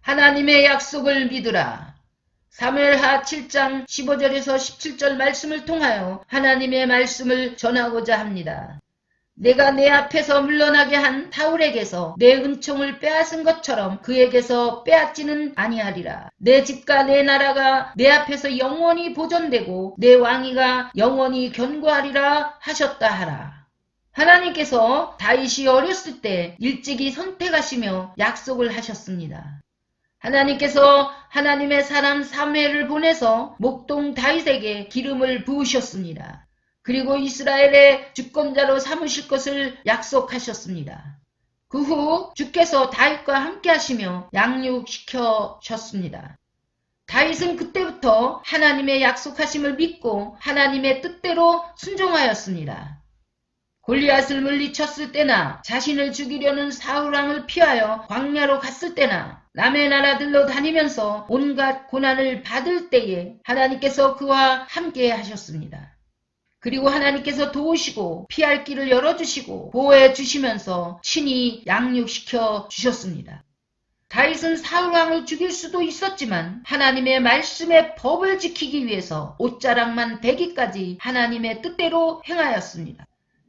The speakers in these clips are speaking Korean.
하나님의 약속을 믿으라. 사무엘하 7장 15절에서 17절 말씀을 통하여 하나님의 말씀을 전하고자 합니다. 내가 내 앞에서 물러나게 한 사울에게서 내 은총을 빼앗은 것처럼 그에게서 빼앗지는 아니하리라. 내 집과 내 나라가 내 앞에서 영원히 보존되고 내 왕위가 영원히 견고하리라 하셨다 하라. 하나님께서 다윗이 어렸을 때 일찍이 선택하시며 약속을 하셨습니다. 하나님께서 하나님의 사람 사무엘을 보내서 목동 다윗에게 기름을 부으셨습니다. 그리고 이스라엘의 주권자로 삼으실 것을 약속하셨습니다. 그 후 주께서 다윗과 함께 하시며 양육시켜셨습니다. 다윗은 그때부터 하나님의 약속하심을 믿고 하나님의 뜻대로 순종하였습니다. 골리앗을 물리쳤을 때나 자신을 죽이려는 사울왕을 피하여 광야로 갔을 때나 남의 나라들로 다니면서 온갖 고난을 받을 때에 하나님께서 그와 함께 하셨습니다. 그리고 하나님께서 도우시고 피할 길을 열어주시고 보호해 주시면서 친히 양육시켜 주셨습니다. 다윗은 사울왕을 죽일 수도 있었지만 하나님의 말씀의 법을 지키기 위해서 옷자락만 베기까지 하나님의 뜻대로 행하였습니다.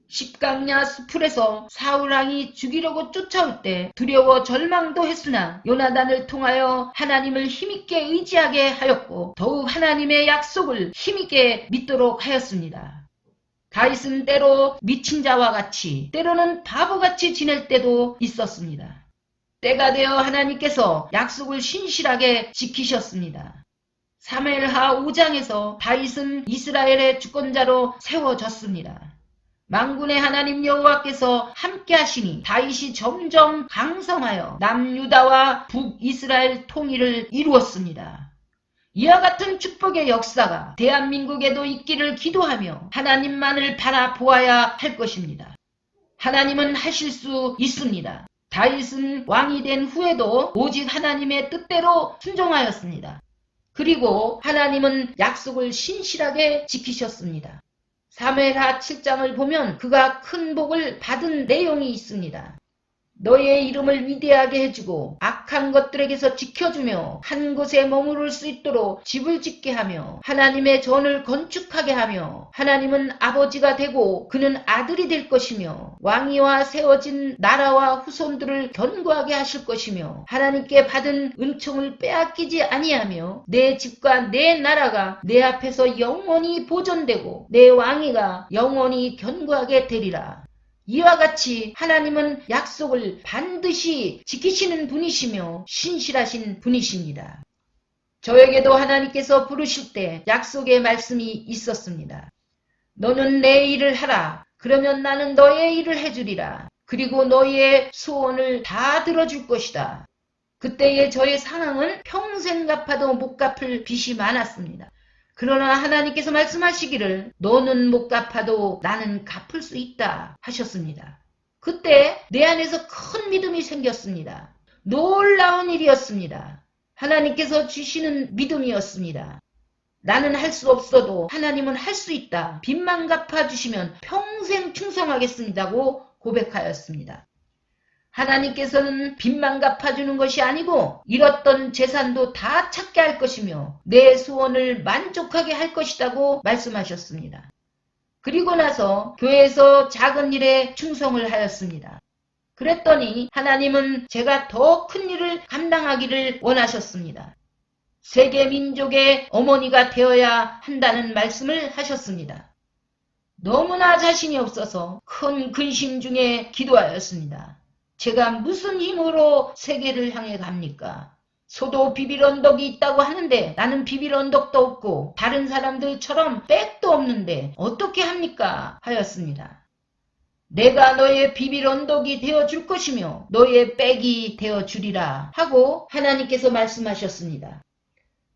십강야 수풀에서 사울왕이 죽이려고 쫓아올 때 두려워 절망도 했으나 요나단을 통하여 하나님을 힘있게 의지하게 하였고 더욱 하나님의 약속을 힘있게 믿도록 하였습니다. 다윗은 때로 미친 자와 같이 때로는 바보같이 지낼 때도 있었습니다. 때가 되어 하나님께서 약속을 신실하게 지키셨습니다. 사무엘하 5장에서 다윗은 이스라엘의 주권자로 세워졌습니다. 만군의 하나님 여호와께서 함께 하시니 다윗이 점점 강성하여 남유다와 북이스라엘 통일을 이루었습니다. 이와 같은 축복의 역사가 대한민국에도 있기를 기도하며 하나님만을 바라보아야 할 것입니다. 하나님은 하실 수 있습니다. 다윗은 왕이 된 후에도 오직 하나님의 뜻대로 순종하였습니다. 그리고 하나님은 약속을 신실하게 지키셨습니다. 사무엘하 7장을 보면 그가 큰 복을 받은 내용이 있습니다. 너의 이름을 위대하게 해주고 악한 것들에게서 지켜주며 한 곳에 머무를 수 있도록 집을 짓게 하며 하나님의 전을 건축하게 하며 하나님은 아버지가 되고 그는 아들이 될 것이며 왕위와 세워진 나라와 후손들을 견고하게 하실 것이며 하나님께 받은 은총을 빼앗기지 아니하며 내 집과 내 나라가 내 앞에서 영원히 보존되고 내 왕위가 영원히 견고하게 되리라. 이와 같이 하나님은 약속을 반드시 지키시는 분이시며 신실하신 분이십니다. 저에게도 하나님께서 부르실 때 약속의 말씀이 있었습니다. 너는 내 일을 하라. 그러면 나는 너의 일을 해주리라. 그리고 너희의 소원을 다 들어줄 것이다. 그때의 저의 상황은 평생 갚아도 못 갚을 빚이 많았습니다. 그러나 하나님께서 말씀하시기를 너는 못 갚아도 나는 갚을 수 있다 하셨습니다. 그때 내 안에서 큰 믿음이 생겼습니다. 놀라운 일이었습니다. 하나님께서 주시는 믿음이었습니다. 나는 할 수 없어도 하나님은 할 수 있다. 빚만 갚아주시면 평생 충성하겠습니다고 고백하였습니다. 하나님께서는 빚만 갚아주는 것이 아니고 잃었던 재산도 다 찾게 할 것이며 내 소원을 만족하게 할 것이라고 말씀하셨습니다. 그리고 나서 교회에서 작은 일에 충성을 하였습니다. 그랬더니 하나님은 제가 더 큰 일을 감당하기를 원하셨습니다. 세계 민족의 어머니가 되어야 한다는 말씀을 하셨습니다. 너무나 자신이 없어서 큰 근심 중에 기도하였습니다. 제가 무슨 힘으로 세계를 향해 갑니까? 소도 비빌 언덕이 있다고 하는데 나는 비빌 언덕도 없고 다른 사람들처럼 백도 없는데 어떻게 합니까? 하였습니다. 내가 너의 비빌 언덕이 되어줄 것이며 너의 백이 되어주리라 하고 하나님께서 말씀하셨습니다.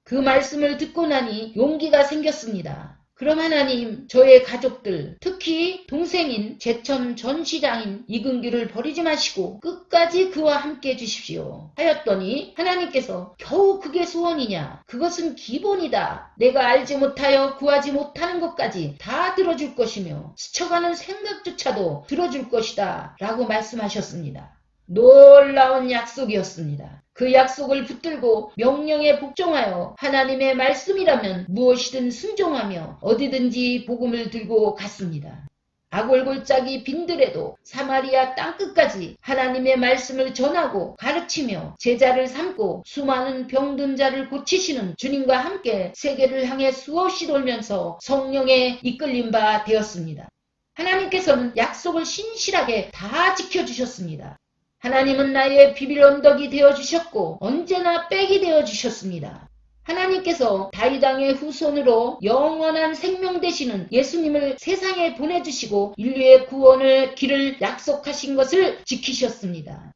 그 말씀을 듣고 나니 용기가 생겼습니다. 그럼 하나님, 저의 가족들, 특히 동생인 제천 전 시장인 이근규를 버리지 마시고 끝까지 그와 함께 해주십시오 하였더니 하나님께서 겨우 그게 소원이냐? 그것은 기본이다. 내가 알지 못하여 구하지 못하는 것까지 다 들어줄 것이며 스쳐가는 생각조차도 들어줄 것이다 라고 말씀하셨습니다. 놀라운 약속이었습니다. 그 약속을 붙들고 명령에 복종하여 하나님의 말씀이라면 무엇이든 순종하며 어디든지 복음을 들고 갔습니다. 아골골짜기 빈들에도 사마리아 땅끝까지 하나님의 말씀을 전하고 가르치며 제자를 삼고 수많은 병든 자를 고치시는 주님과 함께 세계를 향해 수없이 돌면서 성령에 이끌림 바 되었습니다. 하나님께서는 약속을 신실하게 다 지켜주셨습니다. 하나님은 나의 비빌 언덕이 되어주셨고 언제나 백이 되어주셨습니다. 하나님께서 다윗 왕의 후손으로 영원한 생명 되시는 예수님을 세상에 보내주시고 인류의 구원의 길을 약속하신 것을 지키셨습니다.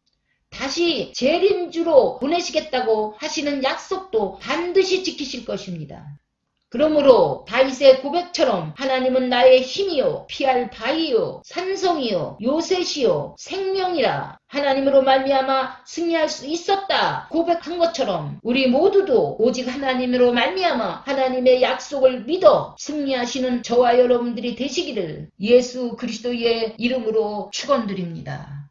다시 재림주로 보내시겠다고 하시는 약속도 반드시 지키실 것입니다. 그러므로 다윗의 고백처럼 하나님은 나의 힘이요 피할 바위요 산성이요 요새시요 생명이라 하나님으로 말미암아 승리할 수 있었다 고백한 것처럼 우리 모두도 오직 하나님으로 말미암아 하나님의 약속을 믿어 승리하시는 저와 여러분들이 되시기를 예수 그리스도의 이름으로 축원드립니다.